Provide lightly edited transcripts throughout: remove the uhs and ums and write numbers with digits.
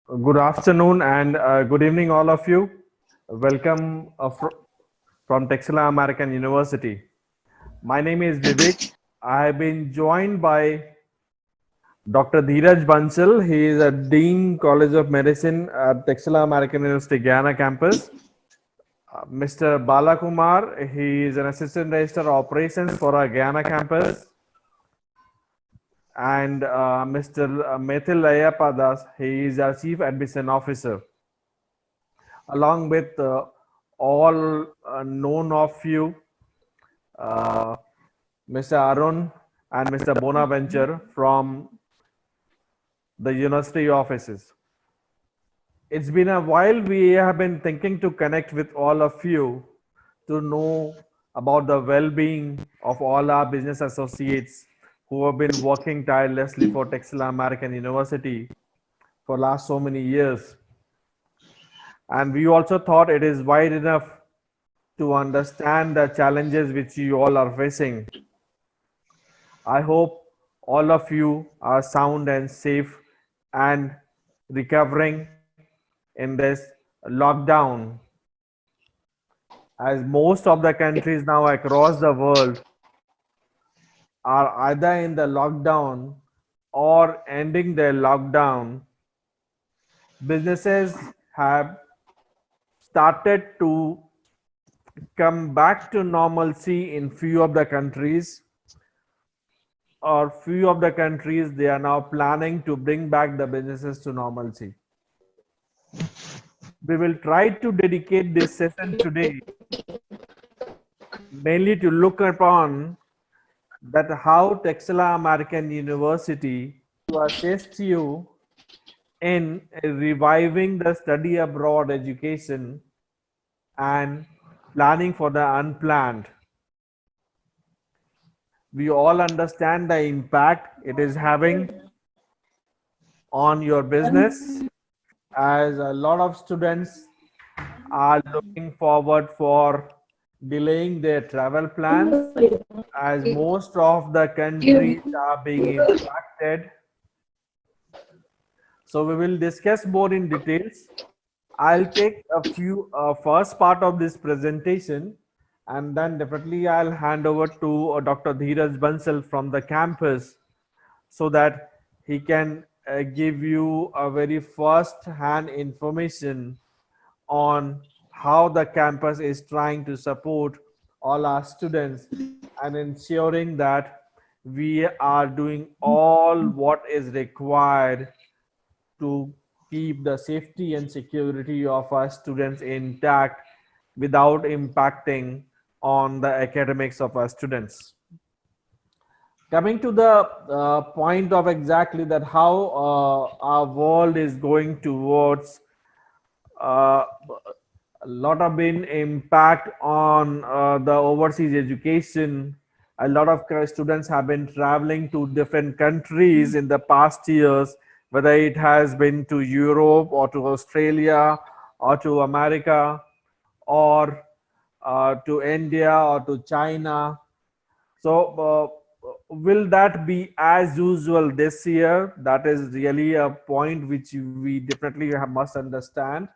Good afternoon and good evening, all of you. Welcome from Texila American University. My name is Vivek. I have been joined by Dr. Dheeraj Bansal. He is a Dean College of Medicine at Texila American University, Guyana campus. Mr. Balakumar, he is an Assistant Registrar Operations for our Guyana campus. And Mr. Methil Ayapadas, he is our Chief Admission Officer. Along with all known of you, uh, Mr. Arun and Mr. Bonaventure from the university offices. It's been a while we have been thinking to connect with all of you to know about the well-being of all our business associates who have been working tirelessly for Texila American University for last so many years. And we also thought it is wide enough to understand the challenges which you all are facing. I hope all of you are sound and safe and recovering in this lockdown, as most of the countries now across the world are either in the lockdown or ending their lockdown. Businesses have started to come back to normalcy in few of the countries, or few of the countries they are now planning to bring back the businesses to normalcy. We will try to dedicate this session today mainly to look upon that how Texila American University to assist you in reviving the study abroad education and planning for the unplanned. We all understand the impact it is having on your business, as a lot of students are looking forward for delaying their travel plans, as most of the countries are being impacted. So we will discuss more in details. I'll take a few first part of this presentation, and then definitely I'll hand over to Dr. Dheeraj Bansal from the campus so that he can give you a very first hand information on how the campus is trying to support all our students and ensuring that we are doing all what is required to keep the safety and security of our students intact without impacting on the academics of our students. Coming to the point of exactly that how our world is going towards uh, a lot of been impact on the overseas education. A lot of students have been traveling to different countries in the past years, whether it has been to Europe or to Australia or to America or to India or to China. So will that be as usual this year? That is really a point which we definitely must understand.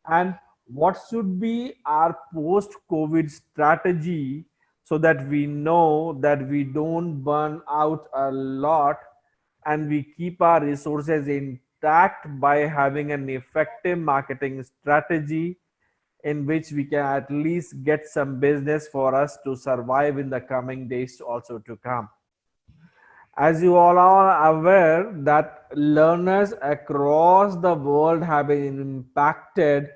And what should be our post COVID strategy so that we know that we don't burn out a lot and we keep our resources intact by having an effective marketing strategy in which we can at least get some business for us to survive in the coming days also to come. As you all are aware that learners across the world have been impacted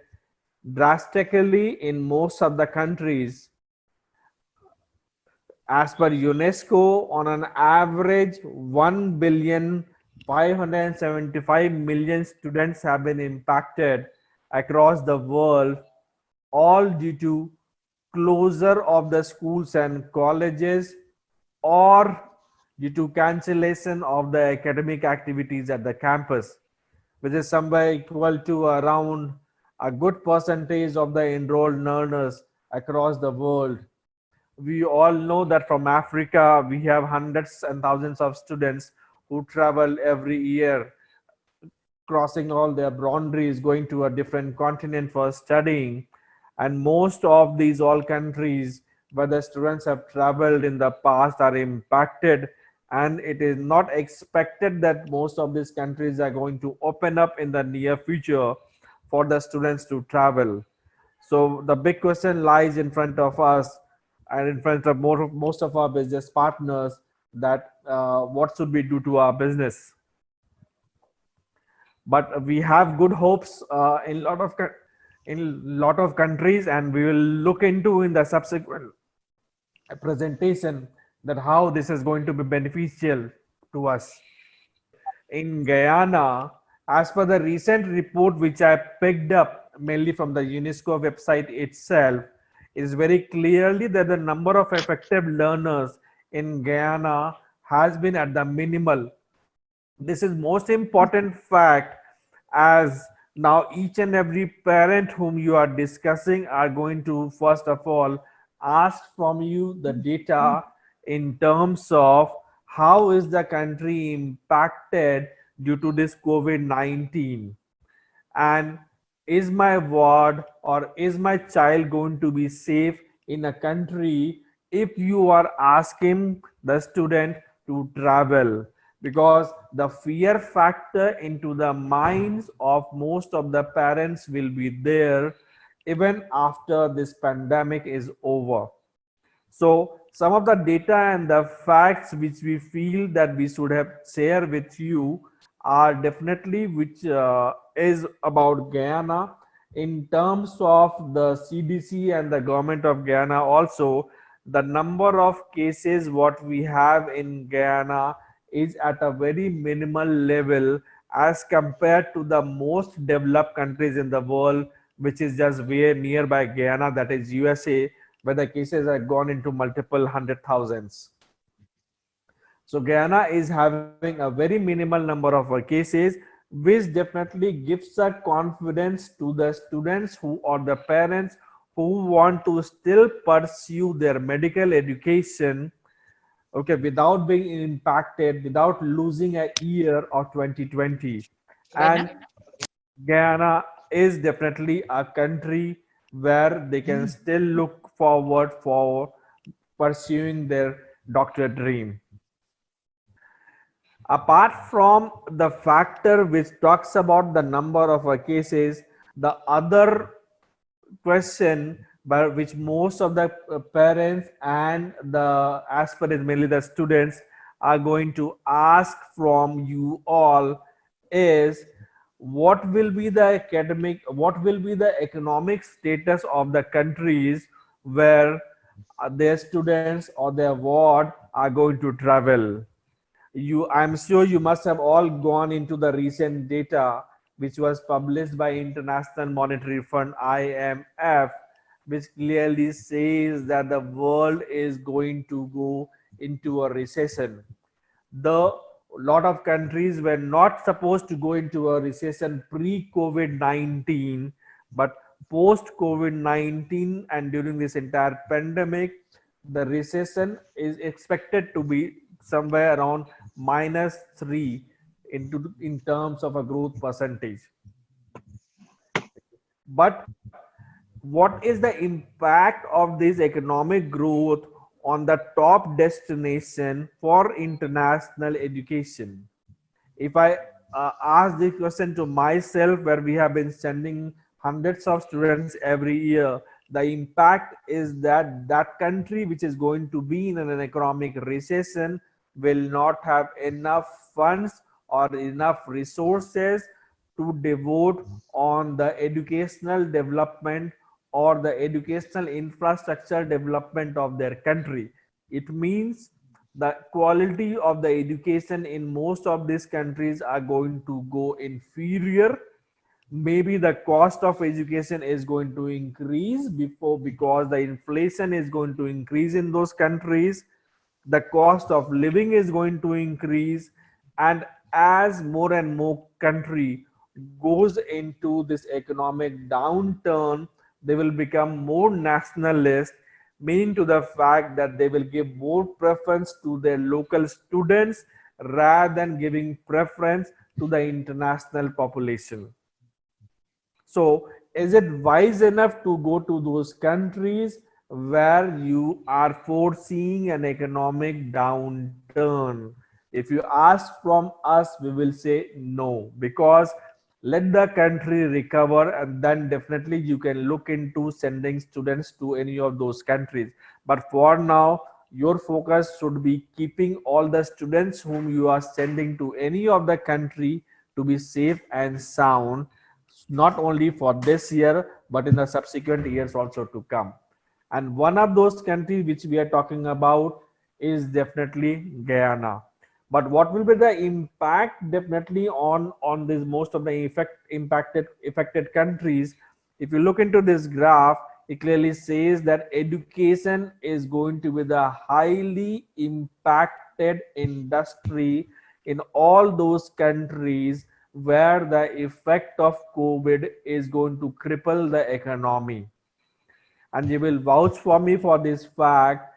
drastically in most of the countries. As per UNESCO, on an average, 1,575,000,000 students have been impacted across the world, all due to closure of the schools and colleges or due to cancellation of the academic activities at the campus, which is somewhere equal to around a good percentage of the enrolled learners across the world. We all know that from Africa, we have hundreds and thousands of students who travel every year crossing all their boundaries, going to a different continent for studying. And most of these all countries where the students have traveled in the past are impacted, and it is not expected that most of these countries are going to open up in the near future for the students to travel. So the big question lies in front of us and in front of most of our business partners, that what should we do to our business. But we have good hopes in lot of countries, and we will look into in the subsequent presentation that how this is going to be beneficial to us. In Guyana, as per the recent report which I picked up mainly from the UNESCO website itself, is very clearly that the number of effective learners in Guyana has been at the minimal. This is most important fact, as now each and every parent whom you are discussing are going to first of all ask from you the data in terms of how is the country impacted due to this COVID-19, and is my ward or is my child going to be safe in a country if you are asking the student to travel. Because the fear factor into the minds of most of the parents will be there even after this pandemic is over. So some of the data and the facts which we feel that we should have share with you are definitely which is about Guyana in terms of the CDC and the government of Guyana. Also, the number of cases what we have in Guyana is at a very minimal level as compared to the most developed countries in the world, which is just way nearby Guyana, that is USA, where the cases have gone into multiple hundred thousands. So Guyana is having a very minimal number of cases, which definitely gives a confidence to the students who or the parents who want to still pursue their medical education, okay, without being impacted, without losing a year of 2020. And Guyana is definitely a country where they can still look forward for pursuing their doctorate dream. Apart from the factor which talks about the number of cases, the other question by which most of the parents and the aspirants, mainly the students, are going to ask from you all is what will be the what will be the economic status of the countries where their students or their ward are going to travel. I'm sure you must have all gone into the recent data which was published by International Monetary Fund, IMF, which clearly says that the world is going to go into a recession. The lot of countries were not supposed to go into a recession pre-COVID-19, but post-COVID-19 and during this entire pandemic, the recession is expected to be somewhere around -3 in terms of a growth percentage. But what is the impact of this economic growth on the top destination for international education? If I ask this question to myself, where we have been sending hundreds of students every year, the impact is that that country which is going to be in an economic recession will not have enough funds or enough resources to devote on the educational development or the educational infrastructure development of their country. It means the quality of the education in most of these countries are going to go inferior. Maybe the cost of education is going to increase because the inflation is going to increase in those countries, the cost of living is going to increase, and as more and more country goes into this economic downturn, they will become more nationalist, meaning to the fact that they will give more preference to their local students rather than giving preference to the international population. So, is it wise enough to go to those countries where you are foreseeing an economic downturn? If you ask from us, we will say no, because let the country recover and then definitely you can look into sending students to any of those countries. But for now, your focus should be keeping all the students whom you are sending to any of the country to be safe and sound, not only for this year but in the subsequent years also to come. And one of those countries which we are talking about is definitely Guyana. But what will be the impact definitely on this most of the affected countries? If you look into this graph, it clearly says that education is going to be the highly impacted industry in all those countries where the effect of COVID is going to cripple the economy. And you will vouch for me for this fact,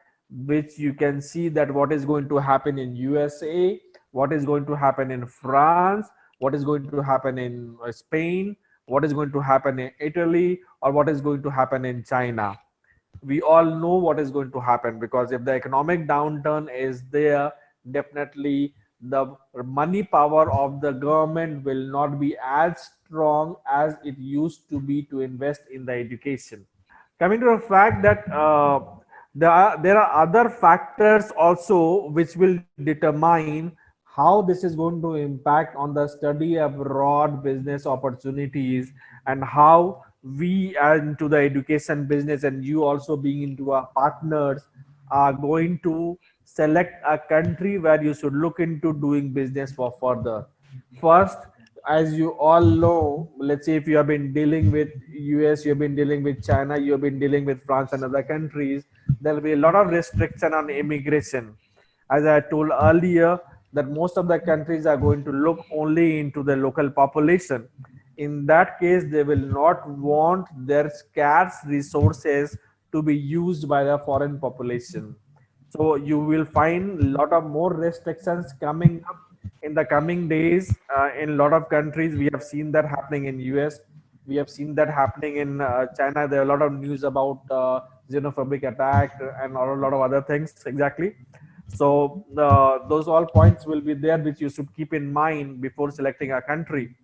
which you can see that what is going to happen in USA, what is going to happen in France, what is going to happen in Spain, what is going to happen in Italy, or what is going to happen in China. We all know what is going to happen, because if the economic downturn is there, definitely the money power of the government will not be as strong as it used to be to invest in the education. Coming to the fact that there are other factors also which will determine how this is going to impact on the study abroad business opportunities, and how we are into the education business and you also being into our partners are going to select a country where you should look into doing business for further. First, as you all know, let's say if you have been dealing with US, you've been dealing with China, you've been dealing with France and other countries, there will be a lot of restriction on immigration. As I told earlier, that most of the countries are going to look only into the local population. In that case, they will not want their scarce resources to be used by the foreign population. So you will find a lot of more restrictions coming up in the coming days in a lot of countries. We have seen that happening in US. We have seen that happening in China. There are a lot of news about xenophobic attack and a lot of other things. Exactly. So those all points will be there, which you should keep in mind before selecting a country.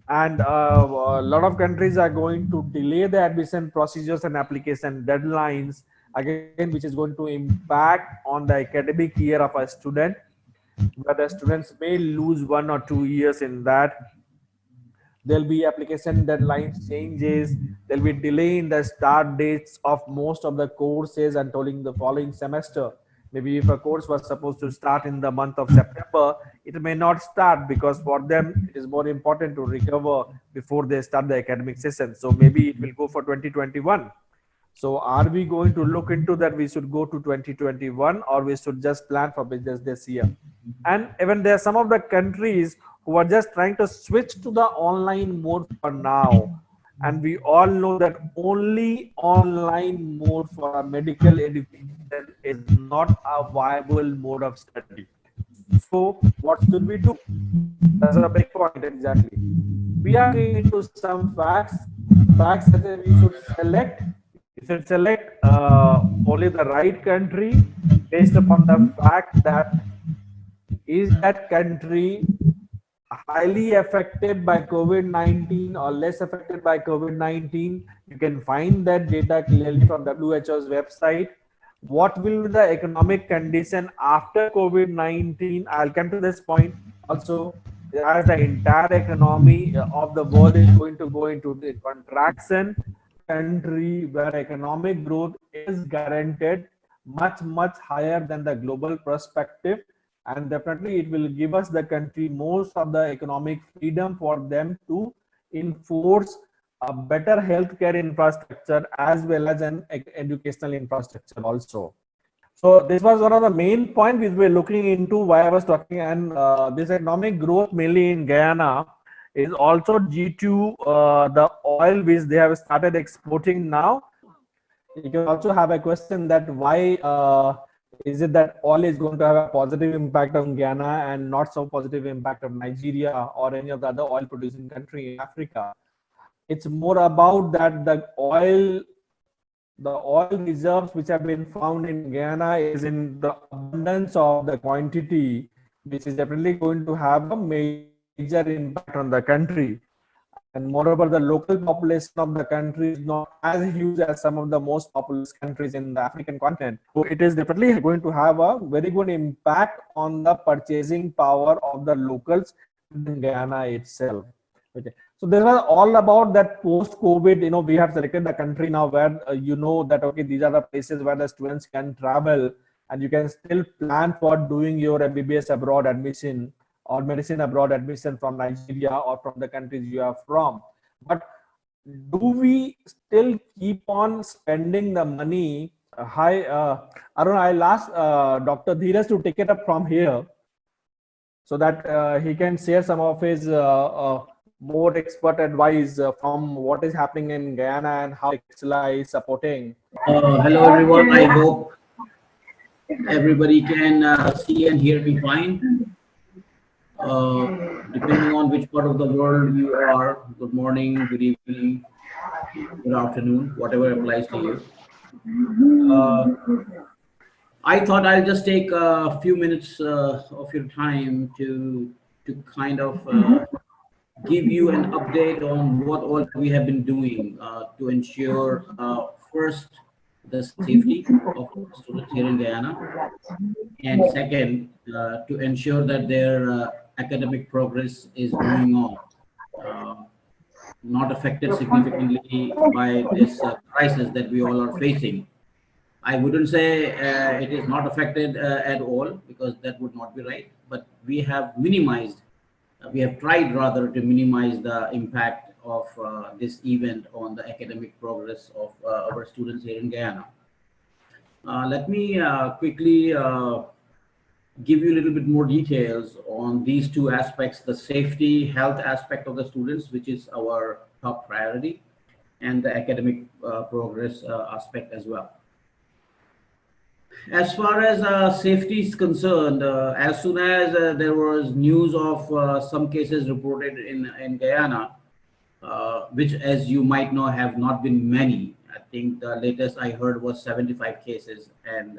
And a lot of countries are going to delay the admission procedures and application deadlines, again, which is going to impact on the academic year of a student, where the students may lose 1 or 2 years in that. There'll be application deadlines changes, there'll be delay in the start dates of most of the courses until in the following semester. Maybe if a course was supposed to start in the month of September, it may not start, because for them it is more important to recover before they start the academic session. So maybe it will go for 2021. So are we going to look into that we should go to 2021, or we should just plan for business this year? And even there are some of the countries who are just trying to switch to the online mode for now. And we all know that only online mode for a medical education is not a viable mode of study. So what should we do? That's a big point exactly. We are looking into some facts that we should select. We should select only the right country based upon the fact that is that country highly affected by COVID-19 or less affected by COVID-19. You can find that data clearly from WHO's website. What will be the economic condition after COVID-19? I'll come to this point also, as the entire economy of the world is going to go into the contraction. Country where economic growth is guaranteed much higher than the global perspective, and definitely it will give us the country most of the economic freedom for them to enforce a better healthcare infrastructure as well as an educational infrastructure also. So this was one of the main points which we're looking into why I was talking. And this economic growth mainly in Guyana is also due to the oil which they have started exporting now. You can also have a question that why Is it that oil is going to have a positive impact on Guyana and not so positive impact on Nigeria or any of the other oil producing country in Africa? It's more about that the oil reserves which have been found in Guyana is in the abundance of the quantity, which is definitely going to have a major impact on the country. And moreover, the local population of the country is not as huge as some of the most populous countries in the African continent. So it is definitely going to have a very good impact on the purchasing power of the locals in Guyana itself. Okay. So this was all about that post-COVID. We have selected the country now where that okay, these are the places where the students can travel, and you can still plan for doing your MBBS abroad admission or medicine abroad admission from Nigeria or from the countries you are from. But do we still keep on spending the money? I don't know. I'll ask Dr. Dheeraj to take it up from here so that he can share some of his more expert advice from what is happening in Guyana and how Excella is supporting. Hello everyone, I hope everybody can see and hear me fine. Depending on which part of the world you are, good morning, good evening, good afternoon, whatever applies to you. I thought I'll just take a few minutes of your time to kind of give you an update on what all we have been doing to ensure first the safety of students here in Guyana, and second to ensure that their academic progress is going on, not affected significantly by this crisis that we all are facing. I wouldn't say it is not affected at all, because that would not be right, but we have minimized, we have tried rather to minimize the impact of this event on the academic progress of our students here in Guyana. Let me quickly give you a little bit more details on these two aspects: the safety, health aspect of the students, which is our top priority, and the academic progress aspect as well. As far as safety is concerned, as soon as there was news of some cases reported in Guyana, which, as you might know, have not been many. I think the latest I heard was 75 cases and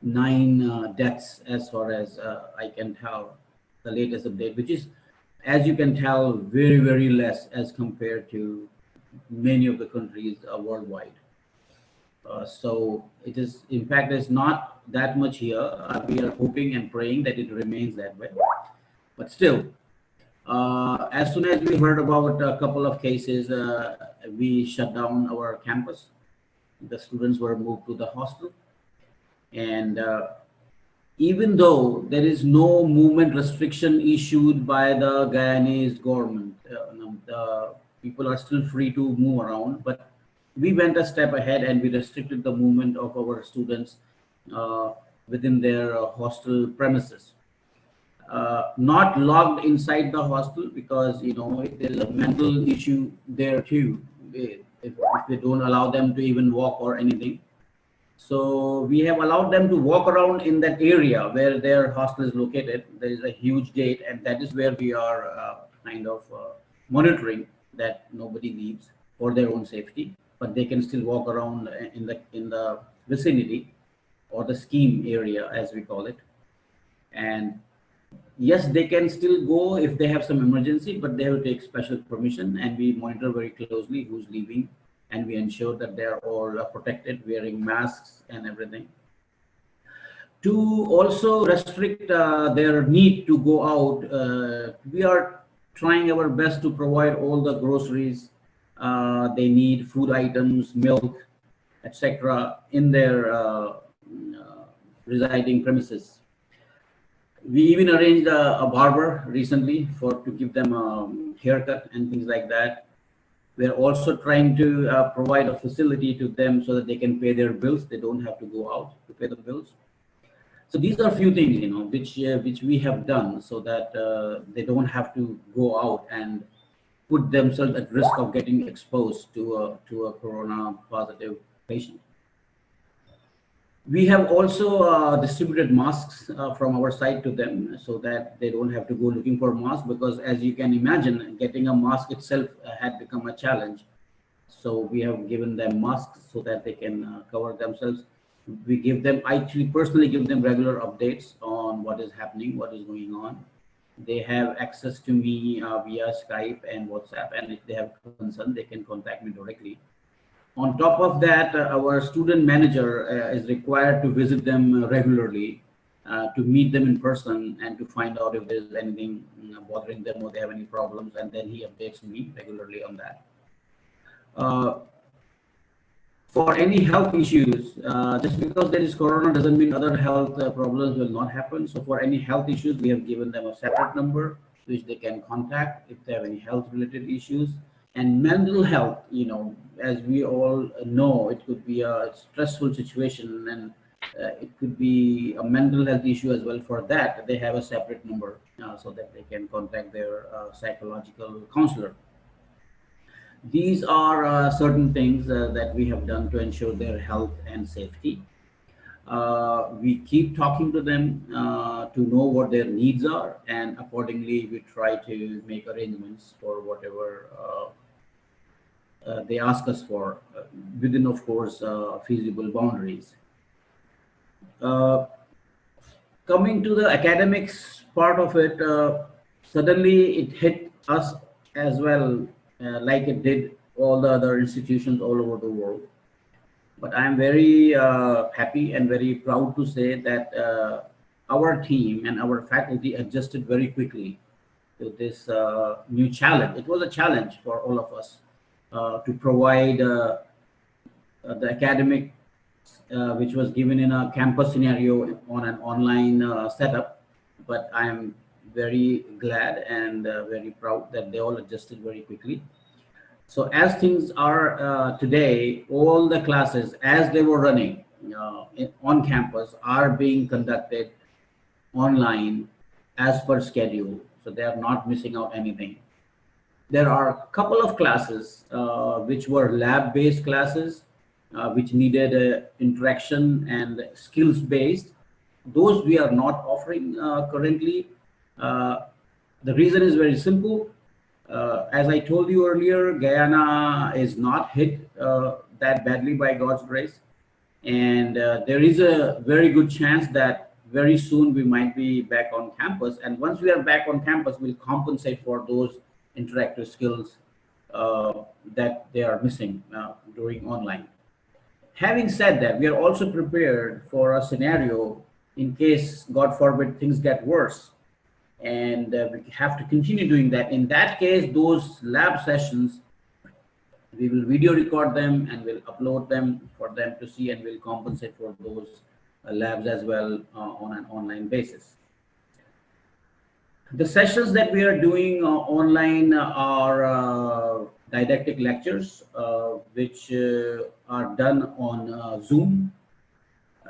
9 deaths, as far as I can tell, the latest update, which is, as you can tell, very, very less as compared to many of the countries worldwide. So it is, in fact, it's not that much here. We are hoping and praying that it remains that way. But still, as soon as we heard about a couple of cases, we shut down our campus. The students were moved to the hostel. And even though there is no movement restriction issued by the Guyanese government, the people are still free to move around, but we went a step ahead and we restricted the movement of our students within their hostel premises. Not locked inside the hostel, because there's a mental issue there too, if they don't allow them to even walk or anything. So we have allowed them to walk around in that area where their hostel is located. There is a huge gate, and that is where we are kind of monitoring that nobody leaves for their own safety, but they can still walk around in the vicinity, or the scheme area as we call it. And yes, they can still go if they have some emergency, but they have to take special permission, and we monitor very closely who's leaving, and we ensure that they are all protected, wearing masks and everything. To also restrict their need to go out, we are trying our best to provide all the groceries they need, food items, milk, etc., in their residing premises. We even arranged a barber recently to give them a haircut and things like that. We're also trying to provide a facility to them so that they can pay their bills. They don't have to go out to pay the bills. So these are a few things, which we have done so that they don't have to go out and put themselves at risk of getting exposed to a corona positive patient. We have also distributed masks from our side to them so that they don't have to go looking for masks, because as you can imagine, getting a mask itself had become a challenge. So we have given them masks so that they can cover themselves. We give them, I actually personally give them regular updates on what is happening, what is going on. They have access to me via Skype and WhatsApp, and if they have concern, they can contact me directly. On top of that, our student manager is required to visit them regularly, to meet them in person and to find out if there's anything bothering them or they have any problems, and then he updates me regularly on that. Uh, for any health issues, just because there is corona doesn't mean other health problems will not happen. So for any health issues, we have given them a separate number which they can contact if they have any health related issues. And mental health, as we all know, it could be a stressful situation, and it could be a mental health issue as well. For that, they have a separate number so that they can contact their psychological counselor. These are certain things that we have done to ensure their health and safety. We keep talking to them to know what their needs are, and accordingly, we try to make arrangements for whatever they ask us for, within, of course, feasible boundaries. Uh, Coming to the academics part of it, suddenly it hit us as well, like it did all the other institutions all over the world. But I'm very happy and very proud to say that our team and our faculty adjusted very quickly to this new challenge. It was a challenge for all of us to provide the academic which was given in a campus scenario on an online setup. But I am very glad and very proud that they all adjusted very quickly. So as things are today, all the classes as they were running on campus are being conducted online as per schedule. So they are not missing out anything. There are a couple of classes which were lab-based classes, which needed interaction and skills-based. Those we are not offering currently. The reason is very simple. As I told you earlier, Guyana is not hit that badly by God's grace. And there is a very good chance that very soon we might be back on campus. And once we are back on campus, we'll compensate for those interactive skills that they are missing during online. Having said that, we are also prepared for a scenario in case, God forbid, things get worse. And we have to continue doing that. In that case, those lab sessions, we will video record them and we'll upload them for them to see, and we'll compensate for those labs as well on an online basis. The sessions that we are doing online are didactic lectures, which are done on Zoom.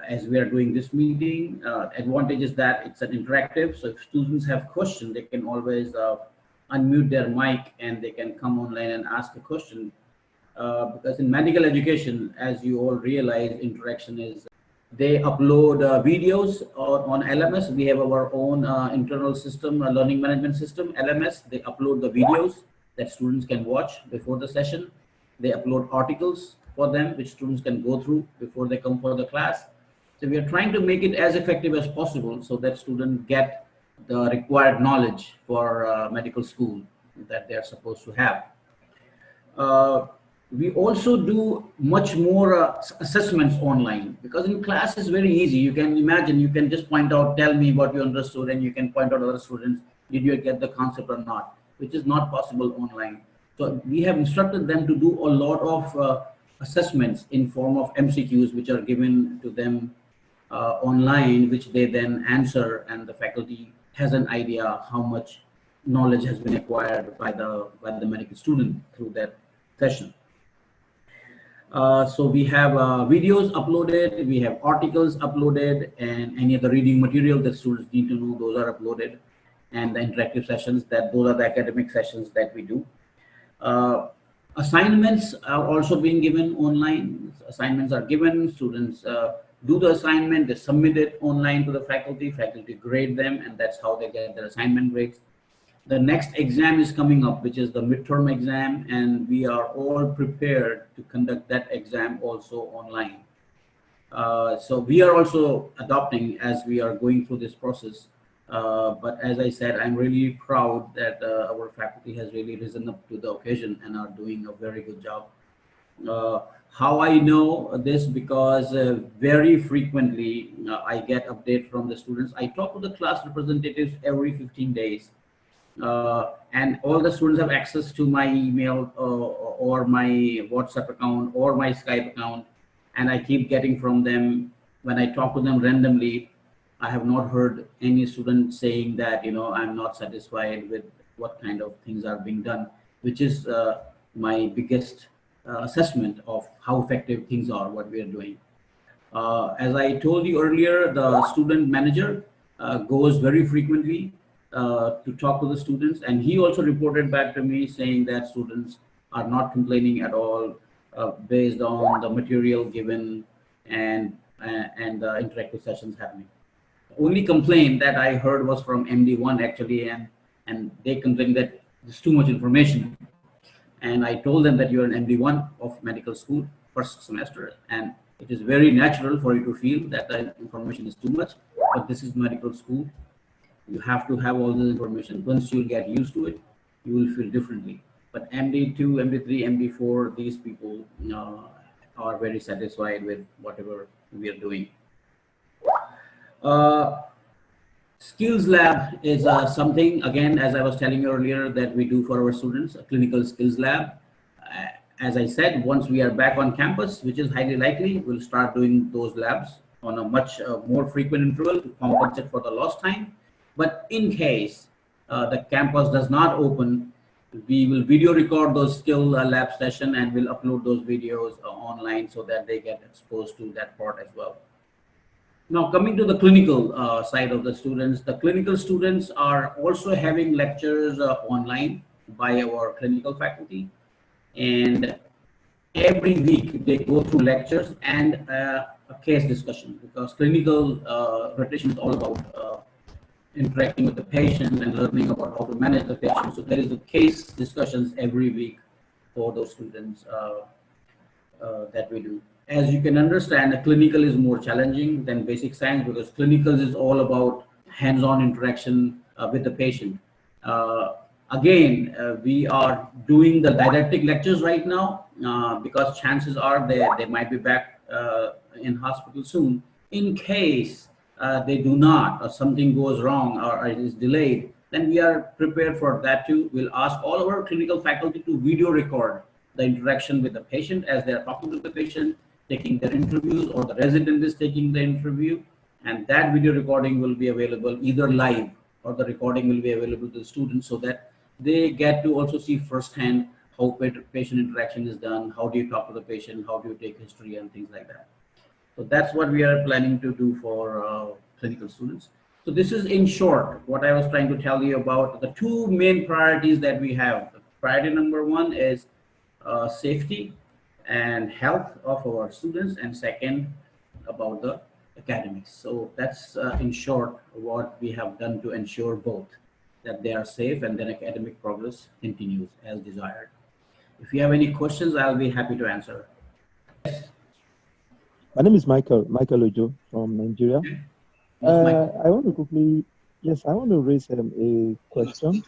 As we are doing this meeting, advantage is that it's an interactive. So if students have questions, they can always unmute their mic and they can come online and ask a question. Because in medical education, as you all realize, interaction is, they upload videos on LMS. We have our own internal system, learning management system, LMS. They upload the videos that students can watch before the session. They upload articles for them, which students can go through before they come for the class. So we are trying to make it as effective as possible so that students get the required knowledge for medical school that they are supposed to have. We also do much more assessments online, because in class is very easy. You can imagine, you can just point out, tell me what you understood, and you can point out other students, did you get the concept or not, which is not possible online. So we have instructed them to do a lot of assessments in form of MCQs, which are given to them online, which they then answer, and the faculty has an idea how much knowledge has been acquired by the medical student through that session. So we have videos uploaded, we have articles uploaded, and any other reading material that students need to know, those are uploaded. And the interactive sessions, those are the academic sessions that we do. Assignments are also being given online. Assignments are given, students do the assignment, they submit it online to the faculty, faculty grade them, and that's how they get their assignment grades. The next exam is coming up, which is the midterm exam, and we are all prepared to conduct that exam also online. So we are also adopting as we are going through this process. But as I said, I'm really proud that our faculty has really risen up to the occasion and are doing a very good job. Uh, how I know this? Because very frequently I get update from the students. I talk to the class representatives every 15 days. And all the students have access to my email or my WhatsApp account or my Skype account, and I keep getting from them. When I talk to them randomly, I have not heard any student saying that, I'm not satisfied with what kind of things are being done, which is my biggest assessment of how effective things are, what we are doing. As I told you earlier, the student manager goes very frequently to talk to the students, and he also reported back to me saying that students are not complaining at all based on the material given and the interactive sessions happening. The only complaint that I heard was from MD1 actually, and they complained that there's too much information. And I told them that you're an MD1 of medical school, first semester, and it is very natural for you to feel that the information is too much, but this is medical school. You have to have all this information. Once you get used to it, you will feel differently. But MD2, MD3, MD4, these people are very satisfied with whatever we are doing. Uh, Skills lab is something, again, as I was telling you earlier, that we do for our students, a clinical skills lab. As I said, once we are back on campus, which is highly likely, we'll start doing those labs on a much more frequent interval to compensate for the lost time. But in case the campus does not open, we will video record those skill lab session and we'll upload those videos online so that they get exposed to that part as well. Now, coming to the clinical side of the students, the clinical students are also having lectures online by our clinical faculty. And every week they go through lectures and a case discussion, because clinical rotation is all about interacting with the patient and learning about how to manage the patient. So there is a case discussions every week for those students that we do. As you can understand, a clinical is more challenging than basic science, because clinical is all about hands-on interaction with the patient. Again, we are doing the didactic lectures right now because chances are they might be back in hospital soon. In case they do not, or something goes wrong or it is delayed, then we are prepared for that too. We'll ask all of our clinical faculty to video record the interaction with the patient as they are talking to the patient, taking their interviews, or the resident is taking the interview, and that video recording will be available either live or the recording will be available to the students, so that they get to also see firsthand how patient interaction is done, how do you talk to the patient, how do you take history and things like that. So that's what we are planning to do for clinical students. So this is in short what I was trying to tell you about the two main priorities that we have. Priority number one is safety and health of our students, and second about the academics. So that's in short what we have done to ensure both, that they are safe and then academic progress continues as desired. If you have any questions, I'll be happy to answer. My name is Michael Ojo from Nigeria. I want to quickly, I want to raise a question.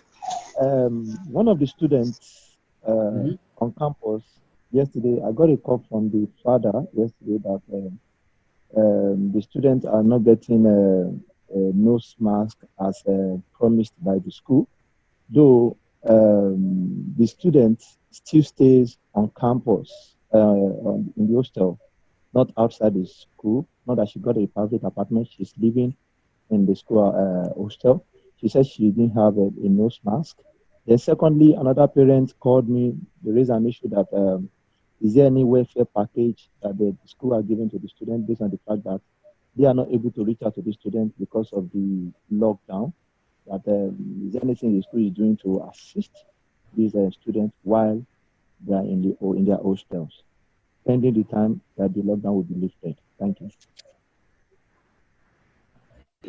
One of the students on campus yesterday, I got a call from the father yesterday that the students are not getting a nose mask as promised by the school, though the student still stays on campus in the hostel, not outside the school. Not that she got a private apartment, she's living in the school hostel. She said she didn't have a nose mask. Then secondly, another parent called me. There is an issue that is there any welfare package that the school are giving to the student based on the fact that they are not able to reach out to the student because of the lockdown? That is there anything the school is doing to assist these students while they are in their hostels, pending the time that the lockdown will be lifted? Thank you.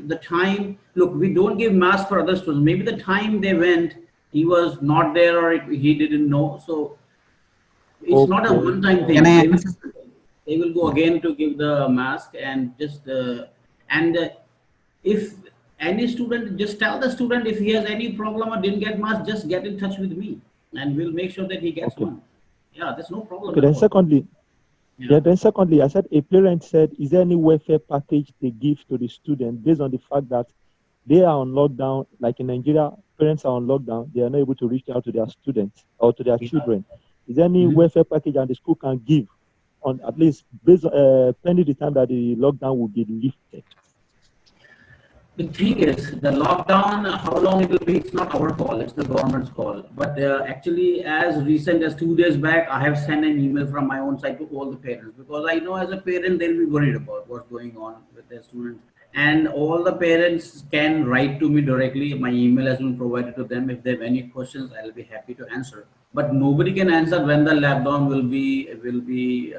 the time, look, we don't give mask for other students. Maybe the time they went, he was not there or he didn't know. So it's not a Okay. one-time thing. Can I They will go again to give the mask and just if any student, just tell the student if he has any problem or didn't get mask, just get in touch with me and we'll make sure that he gets Okay. one. Yeah, there's no problem Okay. at Then all. secondly, Yeah. then secondly, I said a parent said, is there any welfare package they give to the student based on the fact that they are on lockdown? Like in Nigeria, parents are on lockdown; they are not able to reach out to their students or to their Yeah. children. Is there any Mhm. welfare package and the school can give on at least based pending the time that the lockdown will be lifted? The thing is, the lockdown, how long it will be, it's not our call, it's the government's call. But actually, as recent as 2 days back, I have sent an email from my own side to all the parents because I know as a parent, they'll be worried about what's going on with their students. And all the parents can write to me directly. My email has been provided to them. If they have any questions, I'll be happy to answer. But nobody can answer when the lockdown will be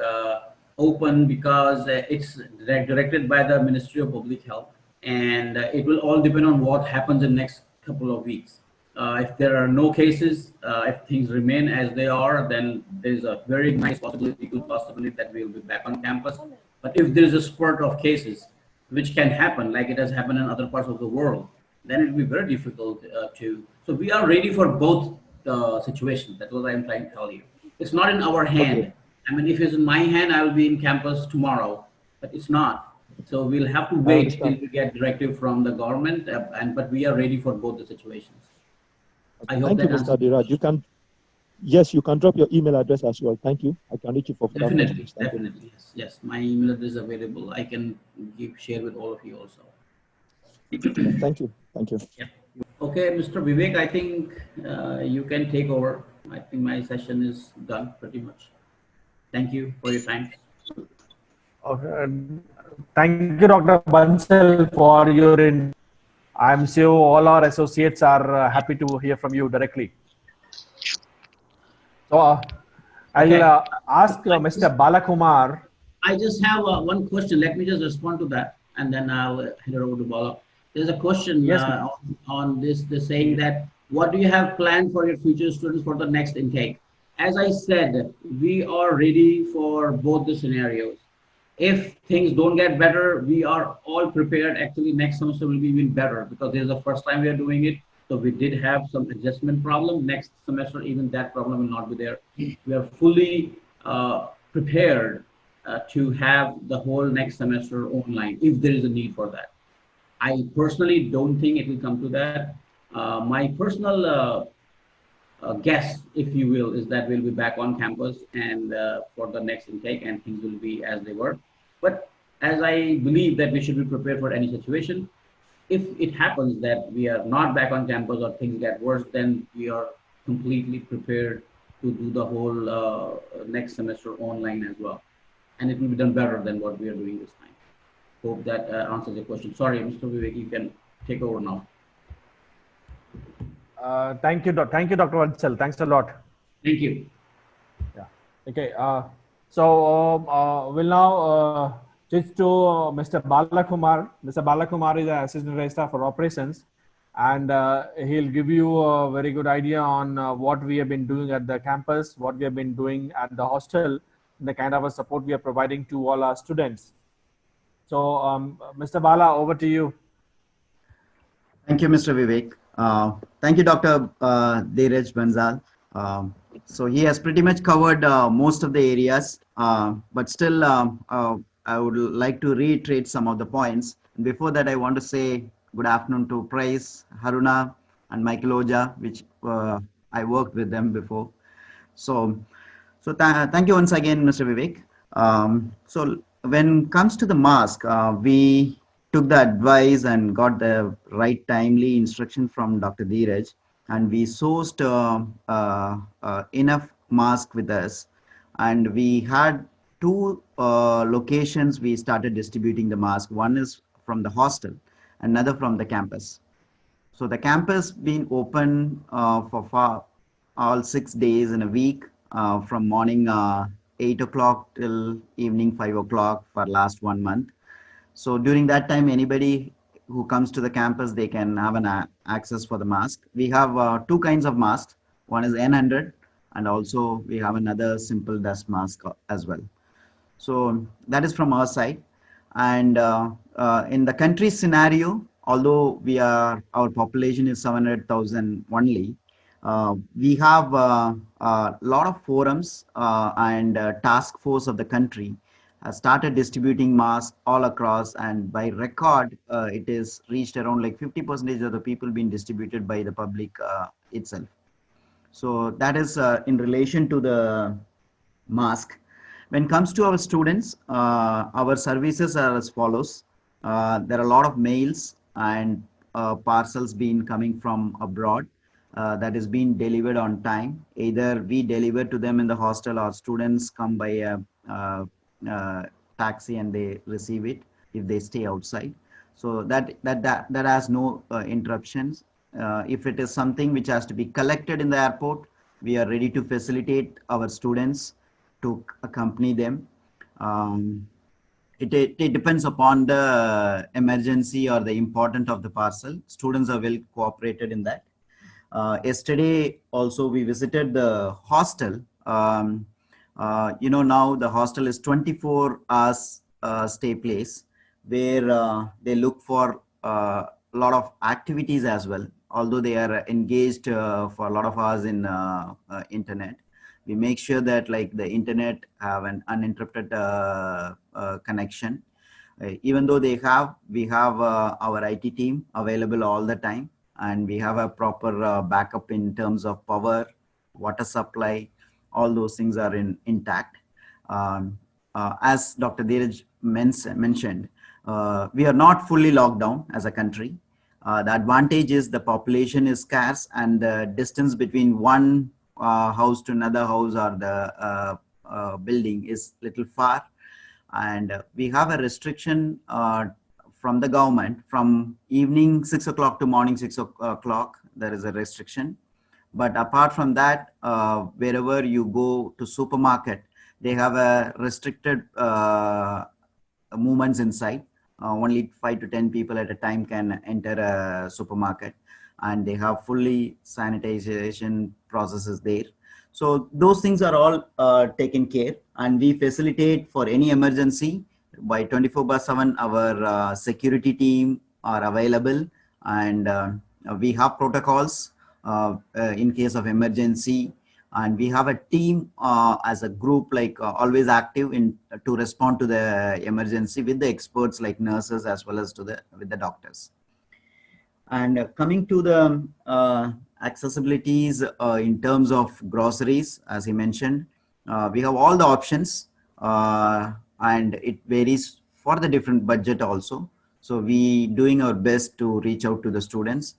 open because it's directed by the Ministry of Public Health, and it will all depend on what happens in next couple of weeks. If there are no cases, if things remain as they are, then there's a very nice possibility, good possibility that we'll be back on campus. But if there's a spurt of cases, which can happen, like it has happened in other parts of the world, then it will be very difficult to. So we are ready for both situations. That's what I'm trying to tell you. It's not in our hand. Okay. I mean, if it's in my hand, I will be in campus tomorrow, but it's not. So we'll have to I wait till understand. we get directive from the government, but we are ready for both the situations. I hope Thank you, that Mr. answers your Diraj. You question. can, yes, you can drop your email address as well. Thank you. I can reach you for further Definitely, questions. Thank you. definitely, yes, yes. My email address is available. I can share with all of you also. Thank you. Thank you. Yeah. Okay, Mr. Vivek, I think you can take over. I think my session is done pretty much. Thank you for your time. Okay. Thank you, Dr. Bansal, for your I'm sure all our associates are happy to hear from you directly. So I'll Okay. ask Mr. Balakumar. I just have one question. Let me just respond to that, and then I'll hand it over to Bala. There's a question Yes, on this, the saying that what do you have planned for your future students for the next intake? As I said, we are ready for both the scenarios. If things don't get better, we are all prepared. Actually, next semester will be even better because this is the first time we are doing it. So we did have some adjustment problem. Next semester, even that problem will not be there. We are fully prepared to have the whole next semester online if there is a need for that. I personally don't think it will come to that. My personal guess, if you will, is that we'll be back on campus and for the next intake and things will be as they were. But as I believe that we should be prepared for any situation, if it happens that we are not back on campus or things get worse, then we are completely prepared to do the whole next semester online as well. And it will be done better than what we are doing this time. Hope that answers your question. Sorry, Mr. Vivek, you can take over now. Thank you, Dr. Bansal. Thanks a lot. Thank you. Yeah. Okay. So we'll now switch to Mr. Balakumar. Mr. Balakumar is the Assistant Registrar for Operations, and he'll give you a very good idea on what we have been doing at the campus, what we have been doing at the hostel, and the kind of a support we are providing to all our students. So, Mr. Bala, over to you. Thank you, Mr. Vivek. Thank you, Dr. Dheeraj Bansal. So he has pretty much covered most of the areas, but still I would like to reiterate some of the points. Before that, I want to say good afternoon to Price, Haruna, and Michael Oja, which I worked with them before. So thank you once again, Mr. Vivek. So when it comes to the mask, we took the advice and got the right timely instruction from Dr. Dheeraj, and we sourced enough mask with us, and we had two locations we started distributing the mask. One is from the hostel, another from the campus. So the campus been open for all 6 days in a week, from morning 8 o'clock till evening 5 o'clock for last 1 month. So during that time, anybody who comes to the campus, they can have an access for the mask. We have two kinds of masks. One is N100, and also we have another simple dust mask as well. So that is from our side. And in the country scenario, although our population is 700,000 only, we have a lot of forums and task force of the country has started distributing masks all across, and by record, it is reached around like 50% of the people being distributed by the public itself. So that is in relation to the mask. When it comes to our students, our services are as follows. There are a lot of mails and parcels being coming from abroad that is being delivered on time. Either we deliver to them in the hostel, or students come by a taxi and they receive it if they stay outside. So that has no interruptions. If it is something which has to be collected in the airport, we are ready to facilitate our students to accompany them. It depends upon the emergency or the importance of the parcel. Students are well cooperated in that. Yesterday also we visited the hostel. Now the hostel is 24 hours stay place, where they look for a lot of activities as well. Although they are engaged for a lot of hours in internet, we make sure that like the internet have an uninterrupted connection. Even though we have our IT team available all the time, and we have a proper backup in terms of power, water supply, all those things are intact. As Dr. Dheeraj mentioned, we are not fully locked down as a country. The advantage is the population is scarce, and the distance between one house to another house or the building is little far. And we have a restriction from the government from evening 6 o'clock to morning 6 o'clock. There is a restriction. But apart from that, wherever you go to supermarket, they have a restricted movements inside. Only 5 to 10 people at a time can enter a supermarket, and they have fully sanitization processes there. So those things are all taken care, and we facilitate for any emergency by 24/7. Our security team are available, and we have protocols in case of emergency, and we have a team as a group, like always active to respond to the emergency with the experts like nurses as well as with the doctors. And coming to the accessibilities in terms of groceries, as he mentioned, we have all the options, and it varies for the different budget also. So we doing our best to reach out to the students.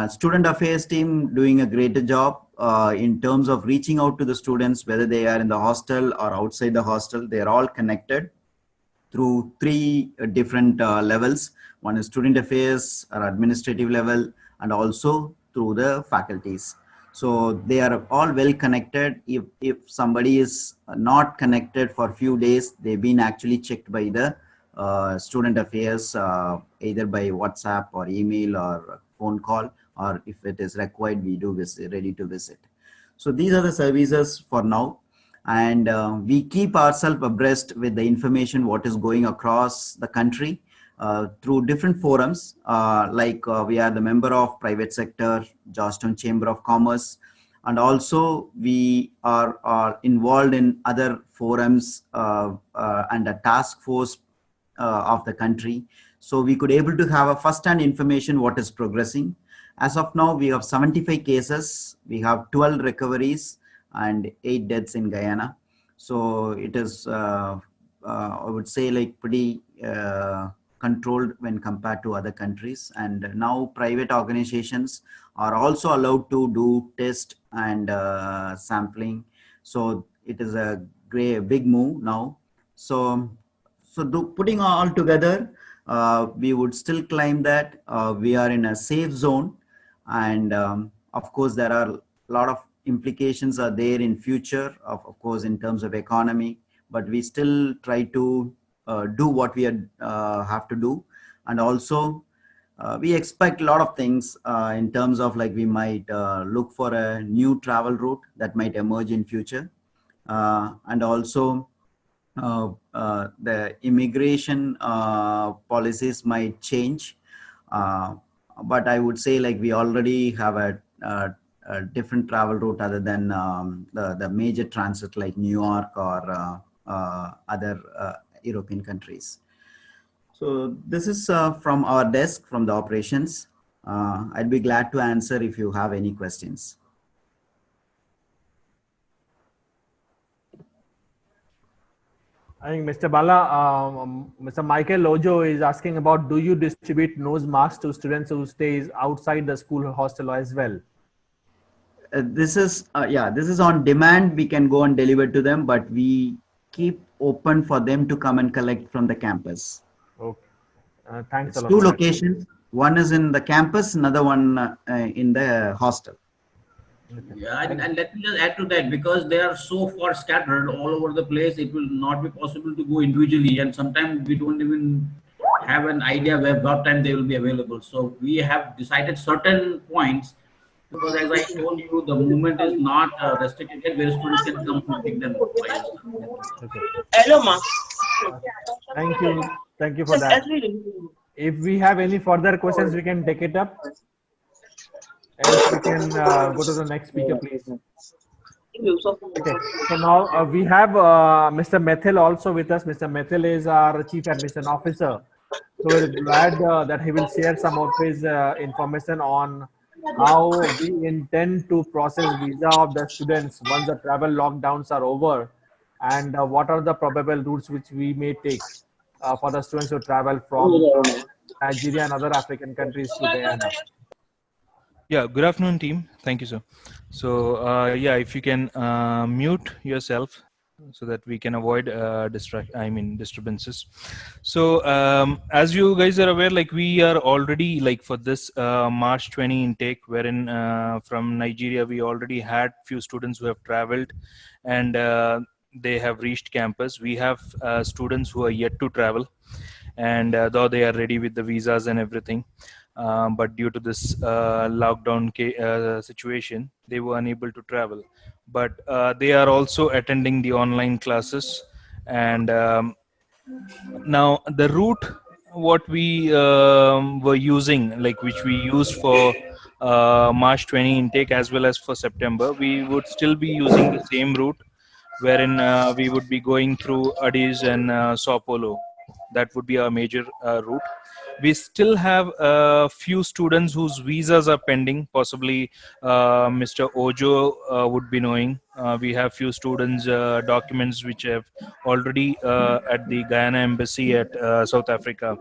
Student affairs team doing a greater job in terms of reaching out to the students, whether they are in the hostel or outside the hostel. They are all connected through three different levels. One is student affairs or administrative level, and also through the faculties. So they are all well connected. If somebody is not connected for a few days, they've been actually checked by the student affairs, either by WhatsApp or email or phone call, or if it is required, we do ready to visit. So these are the services for now, and we keep ourselves abreast with the information what is going across the country through different forums, like we are the member of private sector, Georgetown Chamber of Commerce, and also we are involved in other forums and a task force of the country. So we could able to have a first-hand information what is progressing. As of now, we have 75 cases, we have 12 recoveries and 8 deaths in Guyana. So it is, I would say, like pretty controlled when compared to other countries. And now private organizations are also allowed to do test and sampling. So it is a big move now. So putting all together, we would still claim that we are in a safe zone. And of course, there are a lot of implications are there in future, of course, in terms of economy, but we still try to do what we have to do. And also we expect a lot of things in terms of like we might look for a new travel route that might emerge in future. And also the immigration policies might change. But I would say like we already have a different travel route other than the major transit like New York or other European countries. So this is from our desk, from the operations. I'd be glad to answer if you have any questions. I think Mr. Bala, Mr. Michael Ojo is asking about, do you distribute nose masks to students who stays outside the school hostel as well? This is this is on demand. We can go and deliver to them, but we keep open for them to come and collect from the campus. Okay. Thanks It's a lot. two locations. One is in the campus, another one in the hostel. Yeah, and let me just add to that, because they are so far scattered all over the place, it will not be possible to go individually, and sometimes we don't even have an idea what time they will be available. So we have decided certain points, because as I told you, the movement is not restricted where students can come and pick them up by yourself. Okay. Hello, ma. Thank you. Thank you for that. If we have any further questions, we can take it up. Else we can go to the next speaker, please. Okay. So now we have Mr. Methil also with us. Mr. Methil is our Chief Admission Officer. So we're glad that he will share some of his information on how we intend to process visa of the students once the travel lockdowns are over, and what are the probable routes which we may take for the students who travel from Nigeria and other African countries to Guyana. Yeah, good afternoon, team. Thank you, sir. So, yeah, if you can mute yourself so that we can avoid disturbances. So, as you guys are aware, like we are already like for this March 20 intake, wherein from Nigeria we already had few students who have traveled, and they have reached campus. We have students who are yet to travel, and though they are ready with the visas and everything. But due to this lockdown situation, they were unable to travel. But they are also attending the online classes. And now the route what we were using, like which we used for March 20 intake as well as for September, we would still be using the same route, wherein we would be going through Addis and Sao Paulo. That would be our major route. We still have a few students whose visas are pending. Possibly Mr. Ojo would be knowing. We have few students' documents which have already at the Guyana embassy at South Africa.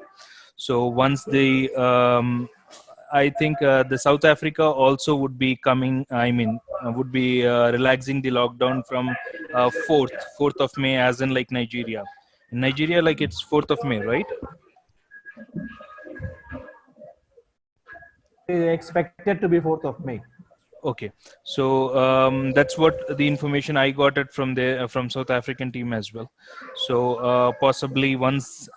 So once they, I think the South Africa also would be coming, would be relaxing the lockdown from 4th of May, as in like Nigeria. In Nigeria, like it's 4th of May, right? Expected to be 4th of May. Okay, so that's what the information I got it from the from South African team as well. So possibly once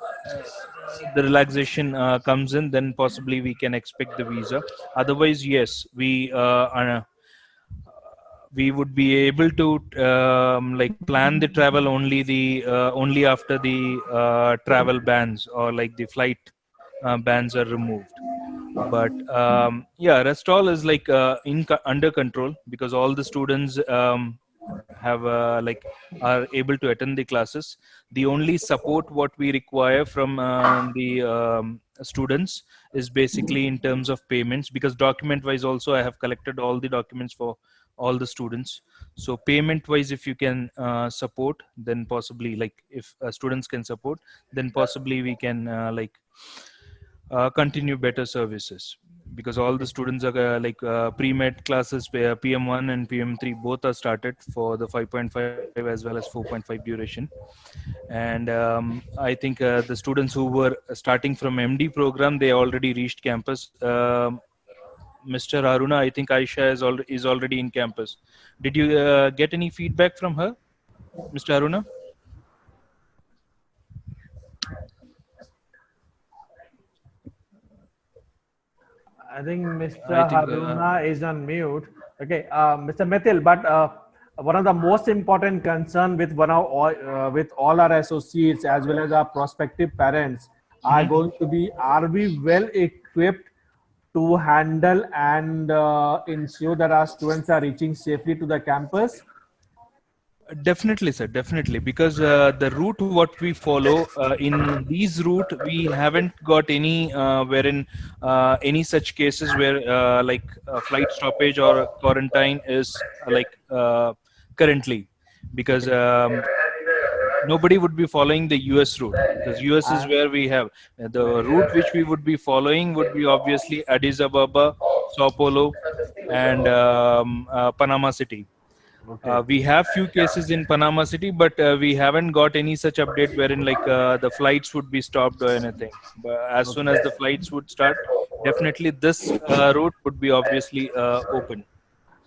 the relaxation comes in, then possibly we can expect the visa. Otherwise, yes, we would be able to like plan the travel only after the travel bans or like the flight bans are removed. But yeah, rest all is like under control, because all the students have like are able to attend the classes. The only support what we require from the students is basically in terms of payments, because document wise also I have collected all the documents for all the students. So payment wise, if you can support, then possibly, like if students can support, then possibly we can continue better services, because all the students are pre-med classes, PM1 and PM3 both are started for the 5.5 as well as 4.5 duration. And I think the students who were starting from MD program, they already reached campus. Mr. Haruna, I think Aisha is already in campus. Did you get any feedback from her, Mr. Haruna? I think Mr. I think Haruna is on mute. Okay, Mr. Mithil, but one of the most important concern with with all our associates as well as our prospective parents are Mhm. going to be: are we well equipped to handle and ensure that our students are reaching safely to the campus? Definitely, sir. Definitely, because the route what we follow in these route, we haven't got any wherein any such cases where like flight stoppage or quarantine is currently, because nobody would be following the US route, because US is Uh, where we have the route which we would be following would be obviously Addis Ababa, Sao Paulo, and Panama City. okay. We have few cases in Panama City, but we haven't got any such update wherein like the flights would be stopped or anything. But as soon as the flights would start, definitely this route would be obviously open.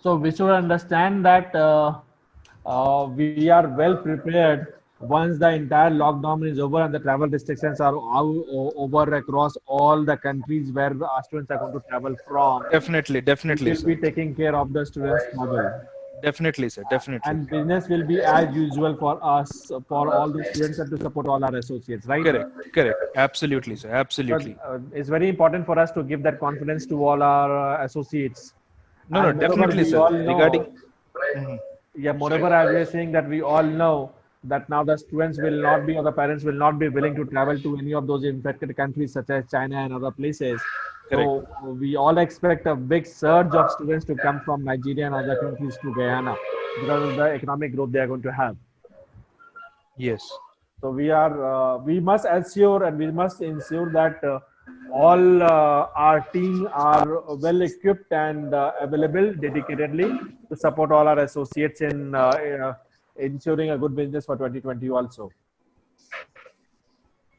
So we should understand that we are well prepared once the entire lockdown is over and the travel restrictions are over across all the countries where our students are going to travel from. Definitely, We definitely, will sir. be taking care of the students' travel, Definitely, sir. Definitely. and business will be as usual for us, for all the students, and to support all our associates, right? Correct. Correct. Absolutely, sir. But Absolutely. it's very important for us to give that confidence to all our associates. No, no, And moreover, definitely, we sir. all Regarding. know, Mhm. yeah, Sorry. moreover, as we are saying that we all know that now the students will not be or the parents will not be willing to travel to any of those infected countries such as China and other places. Correct. So we all expect a big surge of students to come from Nigeria and other countries to Guyana because of the economic growth they are going to have. Yes. So we must assure and we must ensure that all our team are well equipped and available dedicatedly to support all our associates in ensuring a good business for 2020 also.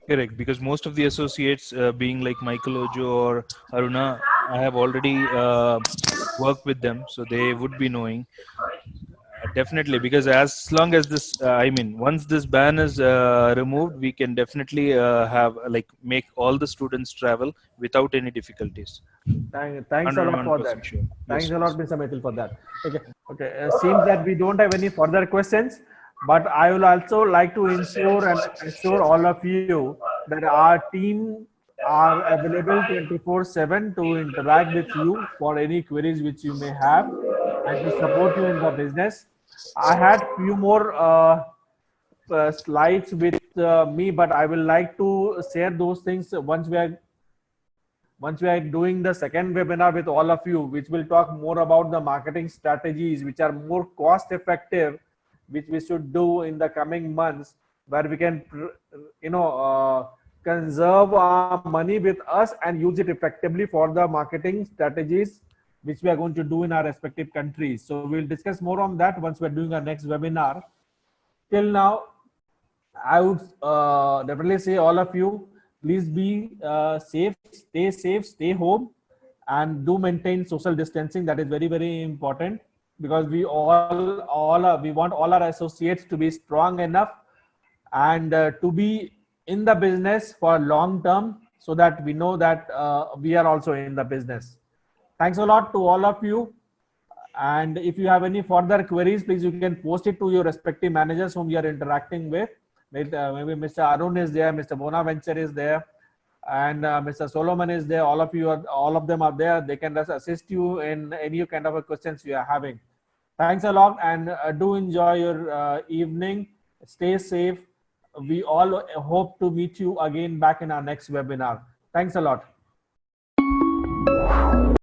Correct, because most of the associates, being like Michael Ojo or Aruna, I have already worked with them, so they would be knowing. Definitely, because as long as this, I mean, once this ban is removed, we can definitely have like make all the students travel without any difficulties. Thanks a lot for that. 101% sure. Yes, Thanks a please. lot, Mr. Mithil, for that. Okay, okay. Seems that we don't have any further questions, but I will also like to ensure and assure all of you that our team are available 24/7 to interact with you for any queries which you may have and to support you in the business. I had few more slides with me, but I will like to share those things once we are doing the second webinar with all of you, which will talk more about the marketing strategies which are more cost effective, which we should do in the coming months, where we can conserve our money with us and use it effectively for the marketing strategies which we are going to do in our respective countries. So we'll discuss more on that once we're doing our next webinar. Till now, I would definitely say all of you, please be safe, stay home, and do maintain social distancing. That is very, very important because we want all our associates to be strong enough and to be in the business for long term, so that we know that we are also in the business. Thanks a lot to all of you. And if you have any further queries, please you can post it to your respective managers whom you are interacting with. Maybe Mr. Arun is there, Mr. Bonaventure is there, and Mr. Solomon is there. All of them are there. They can just assist you in any kind of a questions you are having. Thanks a lot, and do enjoy your evening. Stay safe. We all hope to meet you again back in our next webinar. Thanks a lot.